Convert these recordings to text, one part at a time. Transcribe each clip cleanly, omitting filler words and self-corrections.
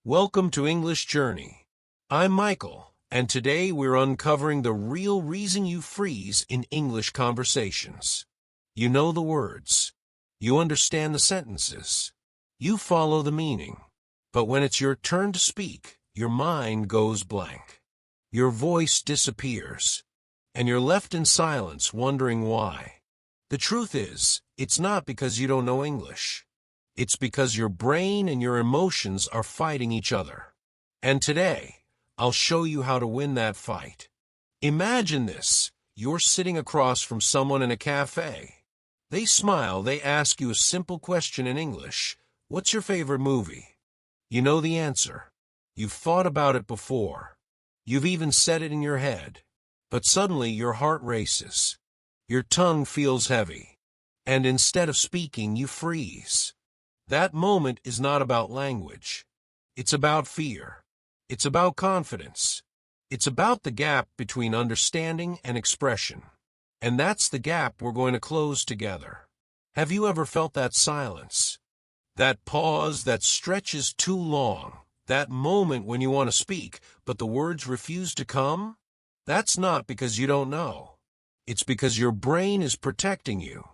Welcome to English Journey. I'm Michael, and today we're uncovering the real reason you freeze in English conversations. You know the words. You understand the sentences. You follow the meaning. But when it's your turn to speak, your mind goes blank. Your voice disappears, and you're left in silence wondering why. The truth is, it's not because you don't know English. It's because your brain and your emotions are fighting each other. And today, I'll show you how to win that fight. Imagine this. You're sitting across from someone in a cafe. They smile, they ask you a simple question in English. What's your favorite movie? You know the answer. You've thought about it before. You've even said it in your head. But suddenly your heart races. Your tongue feels heavy. And instead of speaking, you freeze. That moment is not about language. It's about fear. It's about confidence. It's about the gap between understanding and expression. And that's the gap we're going to close together. Have you ever felt that silence? That pause that stretches too long? That moment when you want to speak, but the words refuse to come? That's not because you don't know. It's because your brain is protecting you.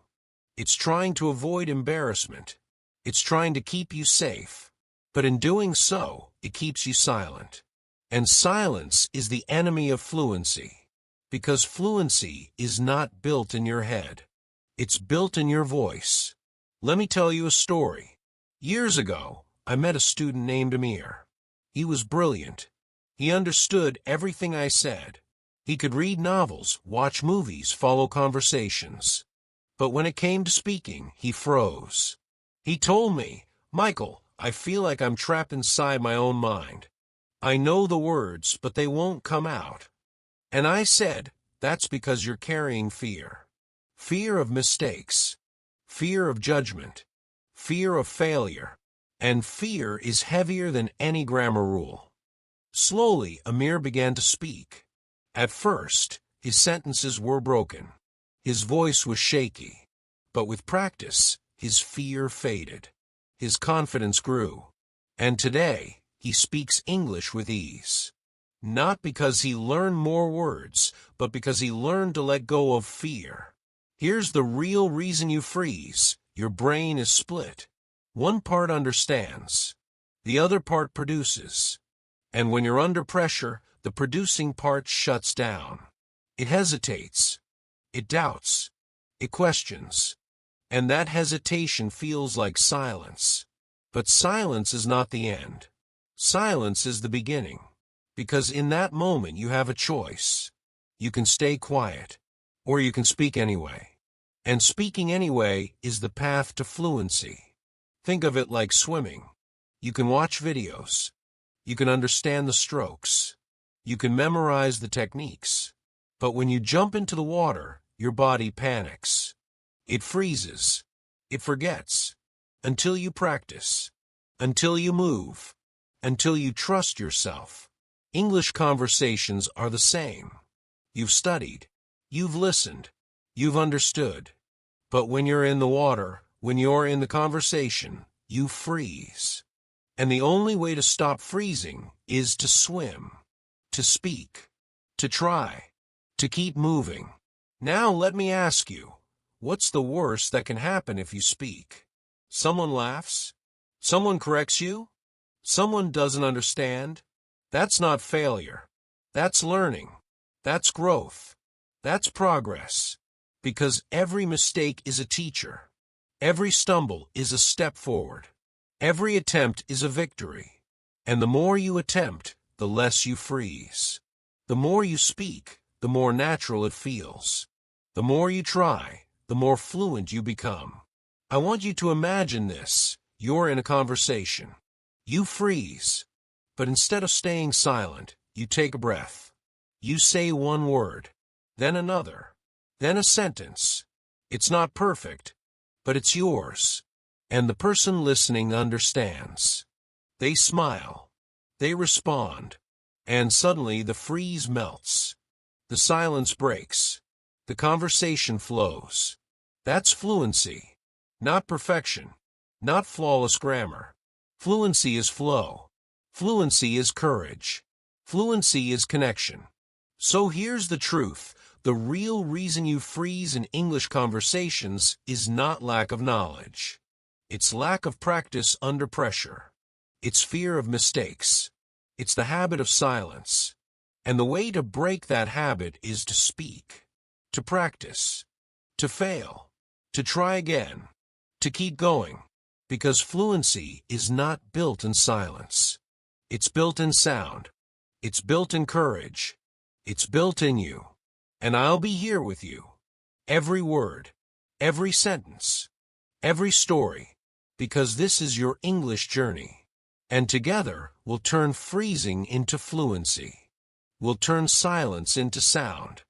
It's trying to avoid embarrassment. It's trying to keep you safe. But in doing so, it keeps you silent. And silence is the enemy of fluency. Because fluency is not built in your head. It's built in your voice. Let me tell you a story. Years ago, I met a student named Amir. He was brilliant. He understood everything I said. He could read novels, watch movies, follow conversations. But when it came to speaking, he froze. He told me, "Michael, I feel like I'm trapped inside my own mind. I know the words, but they won't come out." And I said, "That's because you're carrying fear. Fear of mistakes. Fear of judgment. Fear of failure. And fear is heavier than any grammar rule." Slowly, Amir began to speak. At first, his sentences were broken. His voice was shaky. But with practice, his fear faded. His confidence grew. And today, he speaks English with ease. Not because he learned more words, but because he learned to let go of fear. Here's the real reason you freeze. Your brain is split. One part understands. The other part produces. And when you're under pressure, the producing part shuts down. It hesitates. It doubts. It questions. And that hesitation feels like silence. But silence is not the end. Silence is the beginning. Because in that moment you have a choice. You can stay quiet, or you can speak anyway. And speaking anyway is the path to fluency. Think of it like swimming. You can watch videos. You can understand the strokes. You can memorize the techniques. But when you jump into the water, your body panics. It freezes. It forgets. Until you practice. Until you move. Until you trust yourself. English conversations are the same. You've studied. You've listened. You've understood. But when you're in the water, when you're in the conversation, you freeze. And the only way to stop freezing is to swim. To speak. To try. To keep moving. Now let me ask you. What's the worst that can happen if you speak? Someone laughs? Someone corrects you? Someone doesn't understand? That's not failure. That's learning. That's growth. That's progress. Because every mistake is a teacher. Every stumble is a step forward. Every attempt is a victory. And the more you attempt, the less you freeze. The more you speak, the more natural it feels. The more you try, the more fluent you become. I want you to imagine this. You're in a conversation. You freeze. But instead of staying silent, you take a breath. You say one word, then another, then a sentence. It's not perfect, but it's yours. And the person listening understands. They smile. They respond. And suddenly the freeze melts. The silence breaks. The conversation flows. That's fluency. Not perfection. Not flawless grammar. Fluency is flow. Fluency is courage. Fluency is connection. So here's the truth. The real reason you freeze in English conversations is not lack of knowledge. It's lack of practice under pressure. It's fear of mistakes. It's the habit of silence. And the way to break that habit is to speak, to practice, to fail, to try again, to keep going. Because fluency is not built in silence. It's built in sound. It's built in courage. It's built in you. And I'll be here with you. Every word, every sentence, every story. Because this is your English journey. And together, we'll turn freezing into fluency. We'll turn silence into sound.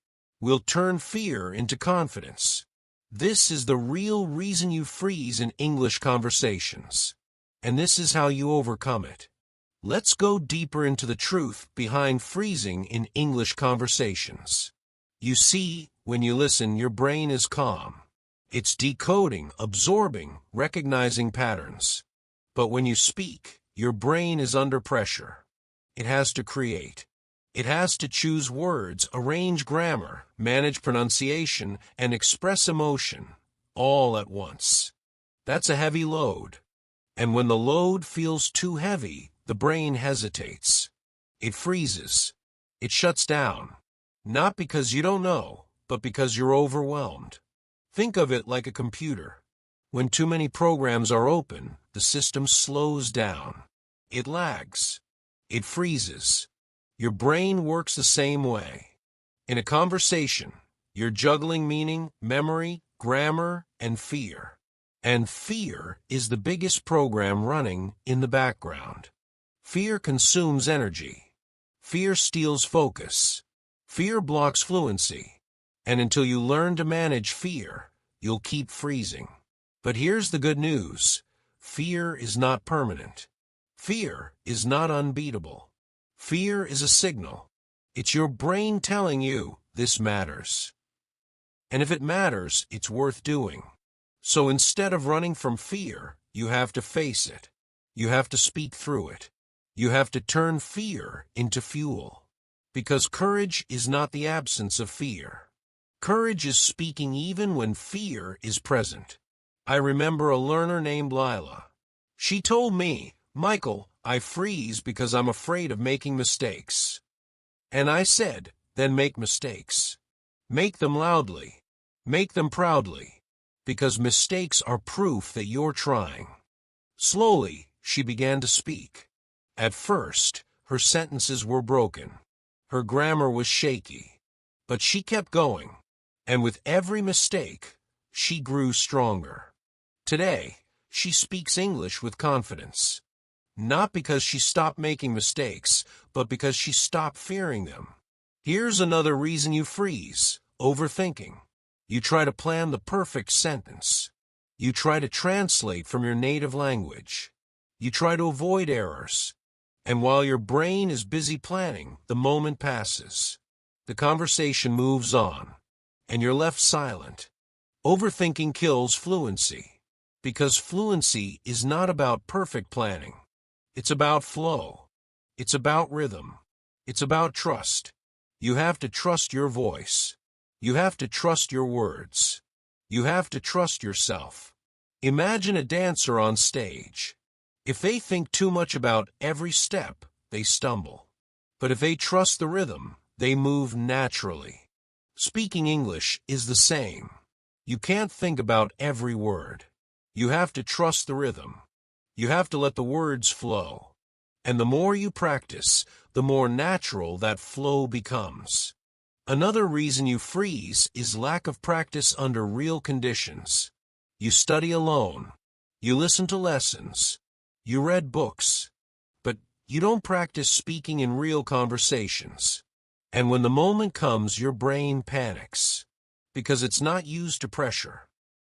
We'll turn fear into confidence. This is the real reason you freeze in English conversations. And this is how you overcome it. Let's go deeper into the truth behind freezing in English conversations. You see, when you listen, your brain is calm. It's decoding, absorbing, recognizing patterns. But when you speak, your brain is under pressure. It has to create. It has to choose words, arrange grammar, manage pronunciation, and express emotion, all at once. That's a heavy load. And when the load feels too heavy, the brain hesitates. It freezes. It shuts down. Not because you don't know, but because you're overwhelmed. Think of it like a computer. When too many programs are open, the system slows down. It lags. It freezes. Your brain works the same way. In a conversation, you're juggling meaning, memory, grammar, and fear. And fear is the biggest program running in the background. Fear consumes energy. Fear steals focus. Fear blocks fluency. And until you learn to manage fear, you'll keep freezing. But here's the good news. Fear is not permanent. Fear is not unbeatable. Fear is a signal. It's your brain telling you this matters. And if it matters, it's worth doing. So instead of running from fear, you have to face it. You have to speak through it. You have to turn fear into fuel. Because courage is not the absence of fear. Courage is speaking even when fear is present. I remember a learner named Lila. She told me, "Michael, I freeze because I'm afraid of making mistakes." And I said, then make mistakes. Make them loudly. Make them proudly. Because mistakes are proof that you're trying. Slowly, she began to speak. At first, her sentences were broken. Her grammar was shaky. But she kept going. And with every mistake, she grew stronger. Today, she speaks English with confidence. Not because she stopped making mistakes, but because she stopped fearing them. Here's another reason you freeze: overthinking. You try to plan the perfect sentence. You try to translate from your native language. You try to avoid errors. And while your brain is busy planning, the moment passes. The conversation moves on, and you're left silent. Overthinking kills fluency, because fluency is not about perfect planning. It's about flow. It's about rhythm. It's about trust. You have to trust your voice. You have to trust your words. You have to trust yourself. Imagine a dancer on stage. If they think too much about every step, they stumble. But if they trust the rhythm, they move naturally. Speaking English is the same. You can't think about every word. You have to trust the rhythm. You have to let the words flow. And the more you practice, the more natural that flow becomes. Another reason you freeze is lack of practice under real conditions. You study alone. You listen to lessons. You read books. But you don't practice speaking in real conversations. And when the moment comes, your brain panics. Because it's not used to pressure.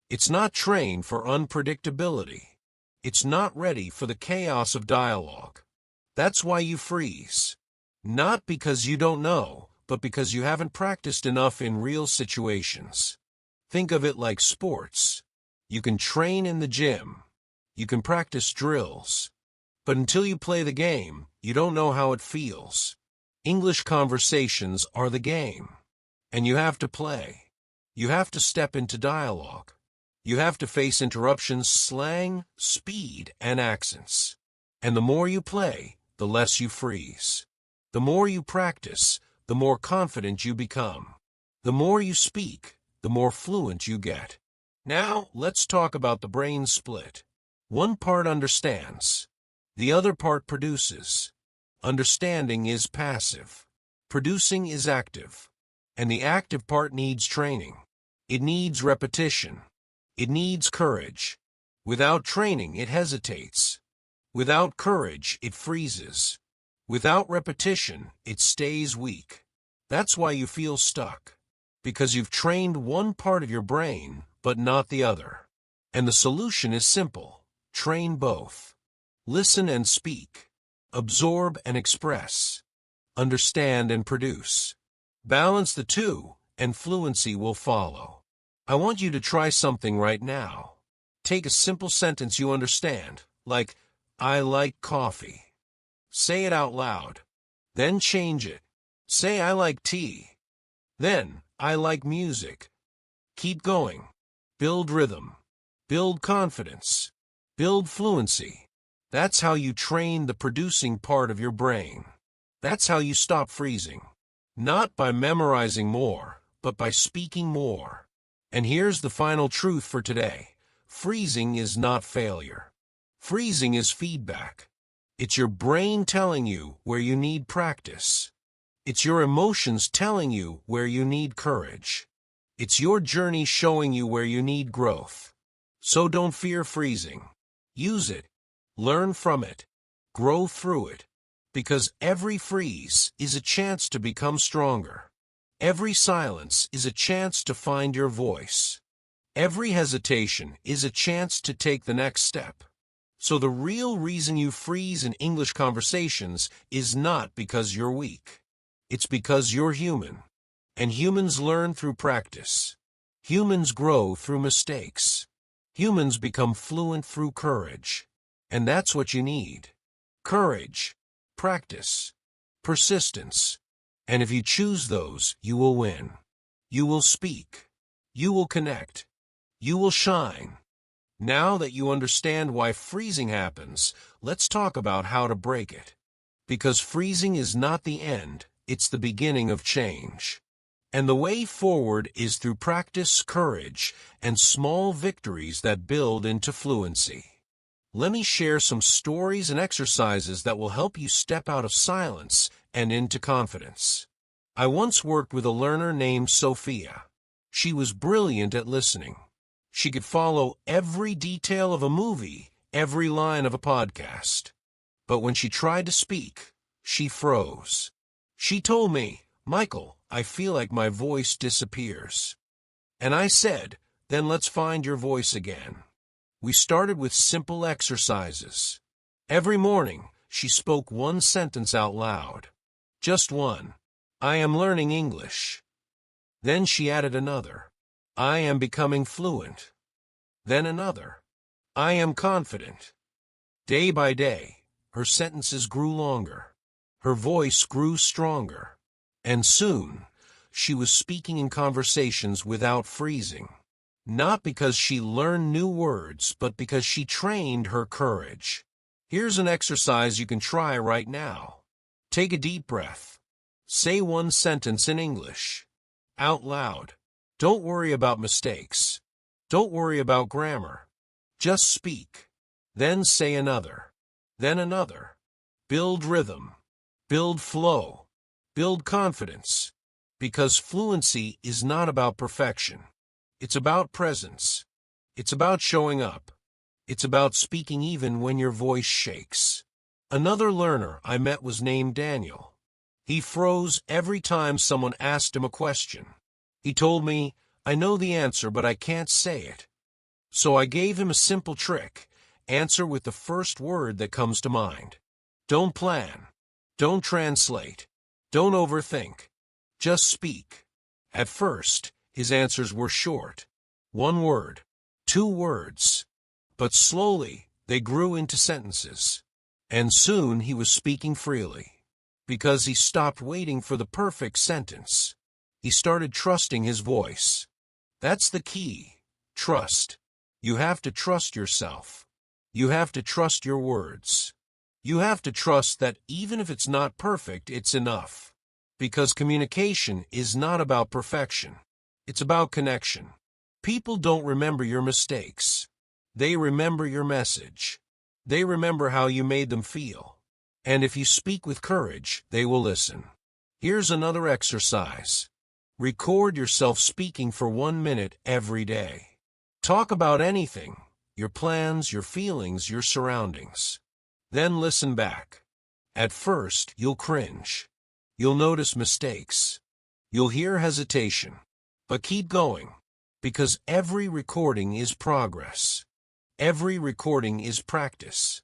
It's not trained for unpredictability. It's not ready for the chaos of dialogue. That's why you freeze. Not because you don't know, but because you haven't practiced enough in real situations. Think of it like sports. You can train in the gym. You can practice drills. But until you play the game, You don't know how it feels. English conversations are the game. And you have to play. You have to step into dialogue. You have to face interruptions, slang, speed, and accents. And the more you play, the less you freeze. The more you practice, the more confident you become. The more you speak, the more fluent you get. Now, let's talk about the brain split. One part understands. The other part produces. Understanding is passive. Producing is active. And the active part needs training. It needs repetition. It needs courage. Without training, it hesitates. Without courage, it freezes. Without repetition, it stays weak. That's why you feel stuck. Because you've trained one part of your brain, but not the other. And the solution is simple. Train both. Listen and speak. Absorb and express. Understand and produce. Balance the two, and fluency will follow. I want you to try something right now. Take a simple sentence you understand, like, I like coffee. Say it out loud. Then change it. Say, I like tea. Then, I like music. Keep going. Build rhythm. Build confidence. Build fluency. That's how you train the producing part of your brain. That's how you stop freezing. Not by memorizing more, but by speaking more. And here's the final truth for today. Freezing is not failure. Freezing is feedback. It's your brain telling you where you need practice. It's your emotions telling you where you need courage. It's your journey showing you where you need growth. So don't fear freezing. Use it. Learn from it. Grow through it. Because every freeze is a chance to become stronger. Every silence is a chance to find your voice. Every hesitation is a chance to take the next step. So the real reason you freeze in English conversations is not because you're weak. It's because you're human. And humans learn through practice. Humans grow through mistakes. Humans become fluent through courage. And that's what you need. Courage, practice, persistence. And if you choose those, you will win. You will speak. You will connect. You will shine. Now that you understand why freezing happens, let's talk about how to break it. Because freezing is not the end, it's the beginning of change. And the way forward is through practice, courage, and small victories that build into fluency. Let me share some stories and exercises that will help you step out of silence and into confidence. I once worked with a learner named Sophia. She was brilliant at listening. She could follow every detail of a movie, every line of a podcast. But when she tried to speak, she froze. She told me, Michael, I feel like my voice disappears. And I said, then let's find your voice again. We started with simple exercises. Every morning, she spoke one sentence out loud. Just one. I am learning English. Then she added another. I am becoming fluent. Then another. I am confident. Day by day, her sentences grew longer. Her voice grew stronger. And soon, she was speaking in conversations without freezing. Not because she learned new words, but because she trained her courage. Here's an exercise you can try right now. Take a deep breath. Say one sentence in English. Out loud. Don't worry about mistakes. Don't worry about grammar. Just speak. Then say another. Then another. Build rhythm. Build flow. Build confidence. Because fluency is not about perfection. It's about presence. It's about showing up. It's about speaking even when your voice shakes. Another learner I met was named Daniel. He froze every time someone asked him a question. He told me, I know the answer, but I can't say it. So I gave him a simple trick. Answer with the first word that comes to mind. Don't plan. Don't translate. Don't overthink. Just speak. At first, his answers were short. One word. 2 words. But slowly, they grew into sentences. And soon he was speaking freely. Because he stopped waiting for the perfect sentence. He started trusting his voice. That's the key. Trust. You have to trust yourself. You have to trust your words. You have to trust that even if it's not perfect, it's enough. Because communication is not about perfection. It's about connection. People don't remember your mistakes. They remember your message. They remember how you made them feel. And if you speak with courage, they will listen. Here's another exercise. Record yourself speaking for 1 minute every day. Talk about anything, your plans, your feelings, your surroundings. Then listen back. At first, you'll cringe. You'll notice mistakes. You'll hear hesitation. But keep going, because every recording is progress. Every recording is practice.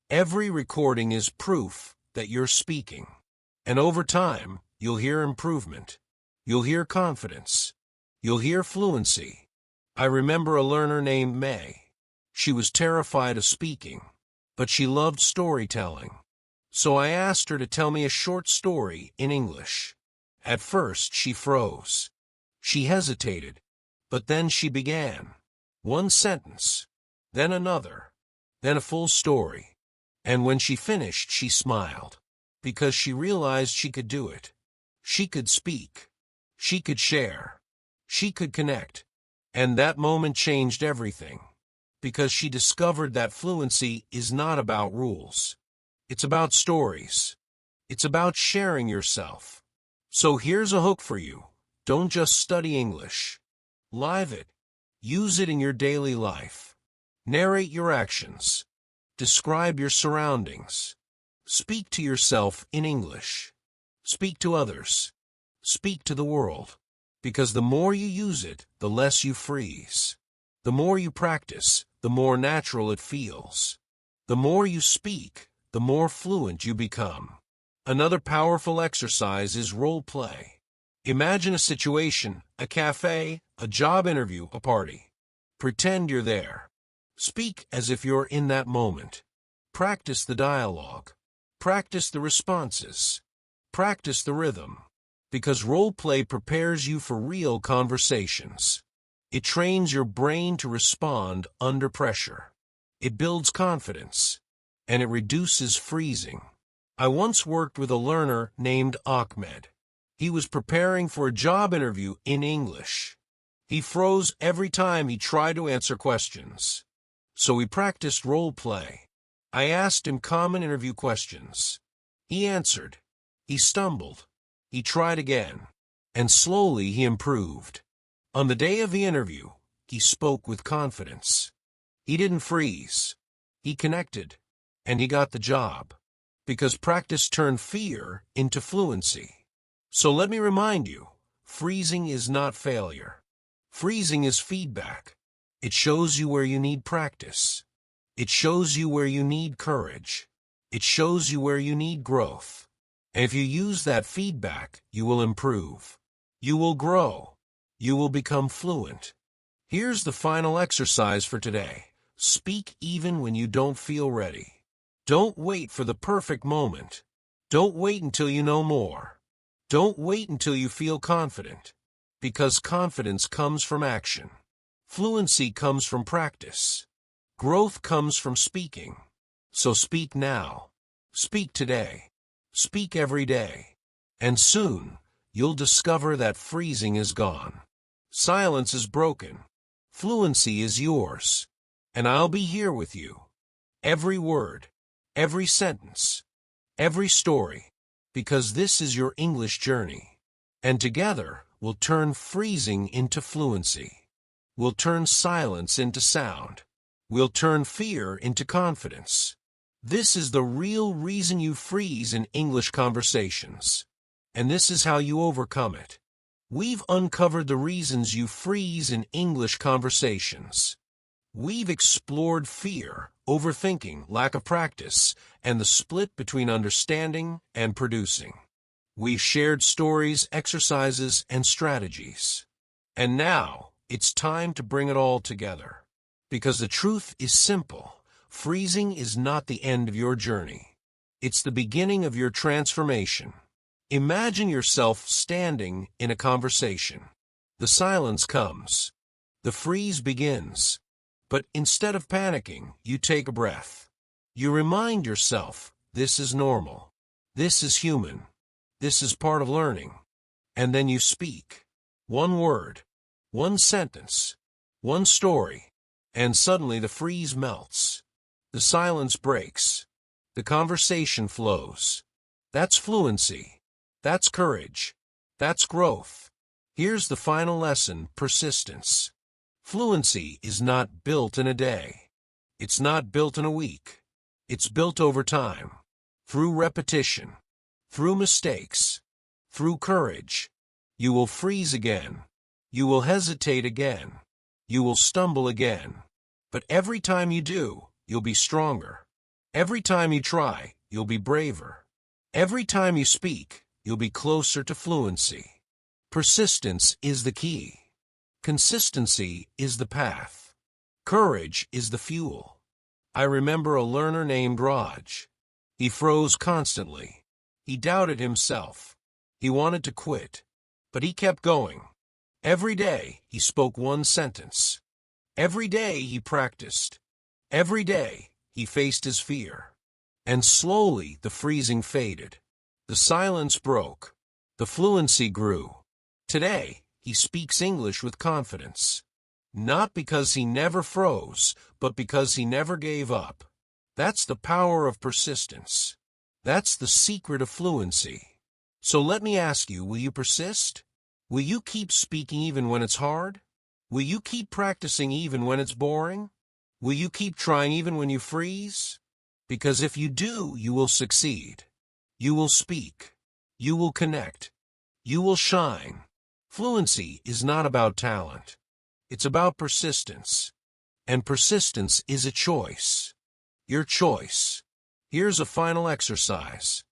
Every recording is proof that you're speaking. And over time, you'll hear improvement. You'll hear confidence. You'll hear fluency. I remember a learner named May. She was terrified of speaking, but she loved storytelling. So I asked her to tell me a short story in English. At first, she froze. She hesitated, but then she began. One sentence, then another, then a full story. And when she finished, she smiled, because she realized she could do it. She could speak. She could share. She could connect. And that moment changed everything, because she discovered that fluency is not about rules. It's about stories. It's about sharing yourself. So here's a hook for you. Don't just study English. Live it. Use it in your daily life. Narrate your actions. Describe your surroundings. Speak to yourself in English. Speak to others. Speak to the world. Because the more you use it, the less you freeze. The more you practice, the more natural it feels. The more you speak, the more fluent you become. Another powerful exercise is role play. Imagine a situation, a cafe, a job interview, a party. Pretend you're there. Speak as if you're in that moment. Practice the dialogue. Practice the responses. Practice the rhythm. Because role play prepares you for real conversations. It trains your brain to respond under pressure. It builds confidence. And it reduces freezing. I once worked with a learner named Ahmed. He was preparing for a job interview in English. He froze every time he tried to answer questions. So we practiced role play. I asked him common interview questions. He answered. He stumbled. He tried again. And slowly he improved. On the day of the interview, he spoke with confidence. He didn't freeze. He connected. And he got the job. Because practice turned fear into fluency. So let me remind you, freezing is not failure. Freezing is feedback. It shows you where you need practice. It shows you where you need courage. It shows you where you need growth. And if you use that feedback, you will improve. You will grow. You will become fluent. Here's the final exercise for today. Speak even when you don't feel ready. Don't wait for the perfect moment. Don't wait until you know more. Don't wait until you feel confident. Because confidence comes from action. Fluency comes from practice. Growth comes from speaking. So speak now. Speak today. Speak every day. And soon, you'll discover that freezing is gone. Silence is broken. Fluency is yours. And I'll be here with you. Every word. Every sentence, every story, because this is your English journey. And together, we'll turn freezing into fluency. We'll turn silence into sound. We'll turn fear into confidence. This is the real reason you freeze in English conversations. And this is how you overcome it. We've uncovered the reasons you freeze in English conversations. We've explored fear, overthinking, lack of practice, and the split between understanding and producing. We've shared stories, exercises, and strategies. And now, it's time to bring it all together. Because the truth is simple. Freezing is not the end of your journey. It's the beginning of your transformation. Imagine yourself standing in a conversation. The silence comes. The freeze begins. But instead of panicking, you take a breath. You remind yourself, this is normal. This is human. This is part of learning. And then you speak. One word. One sentence. One story. And suddenly the freeze melts. The silence breaks. The conversation flows. That's fluency. That's courage. That's growth. Here's the final lesson: persistence. Fluency is not built in a day. It's not built in a week. It's built over time. Through repetition. Through mistakes. Through courage. You will freeze again. You will hesitate again. You will stumble again. But every time you do, you'll be stronger. Every time you try, you'll be braver. Every time you speak, you'll be closer to fluency. Persistence is the key. Consistency is the path. Courage is the fuel. I remember a learner named Raj. He froze constantly. He doubted himself. He wanted to quit. But he kept going. Every day, he spoke one sentence. Every day, he practiced. Every day, he faced his fear. And slowly, the freezing faded. The silence broke. The fluency grew. Today, he speaks English with confidence. Not because he never froze, but because he never gave up. That's the power of persistence. That's the secret of fluency. So let me ask you, will you persist? Will you keep speaking even when it's hard? Will you keep practicing even when it's boring? Will you keep trying even when you freeze? Because if you do, you will succeed. You will speak. You will connect. You will shine. Fluency is not about talent. It's about persistence. And persistence is a choice. Your choice. Here's a final exercise.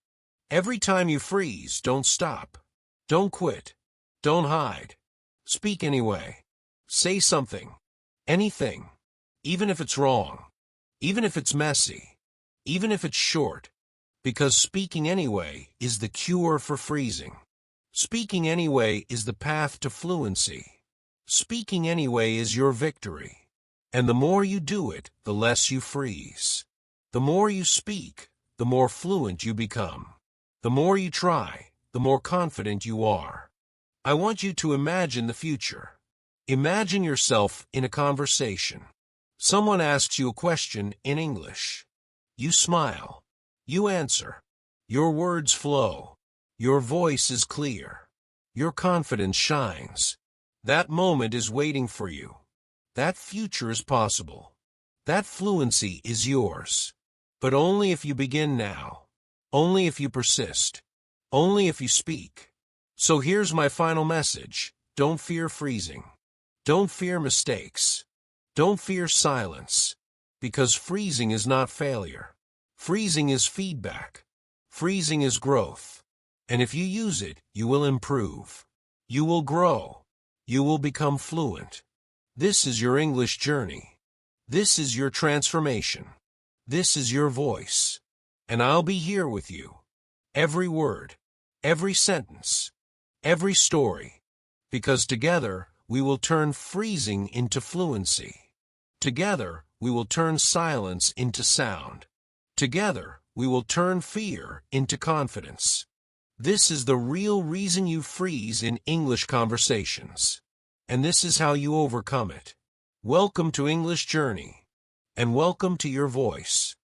Every time you freeze, don't stop. Don't quit. Don't hide. Speak anyway. Say something. Anything. Even if it's wrong. Even if it's messy. Even if it's short. Because speaking anyway is the cure for freezing. Speaking anyway is the path to fluency. Speaking anyway is your victory. And the more you do it, the less you freeze. The more you speak, the more fluent you become. The more you try, the more confident you are. I want you to imagine the future. Imagine yourself in a conversation. Someone asks you a question in English. You smile. You answer. Your words flow. Your voice is clear. Your confidence shines. That moment is waiting for you. That future is possible. That fluency is yours. But only if you begin now. Only if you persist. Only if you speak. So here's my final message. Don't fear freezing. Don't fear mistakes. Don't fear silence. Because freezing is not failure. Freezing is feedback. Freezing is growth. And if you use it, you will improve. You will grow. You will become fluent. This is your English journey. This is your transformation. This is your voice. And I'll be here with you. Every word, every sentence, every story. Because together, we will turn freezing into fluency. Together, we will turn silence into sound. Together, we will turn fear into confidence. This is the real reason you freeze in English conversations. And this is how you overcome it. Welcome to English Journey. And welcome to your voice.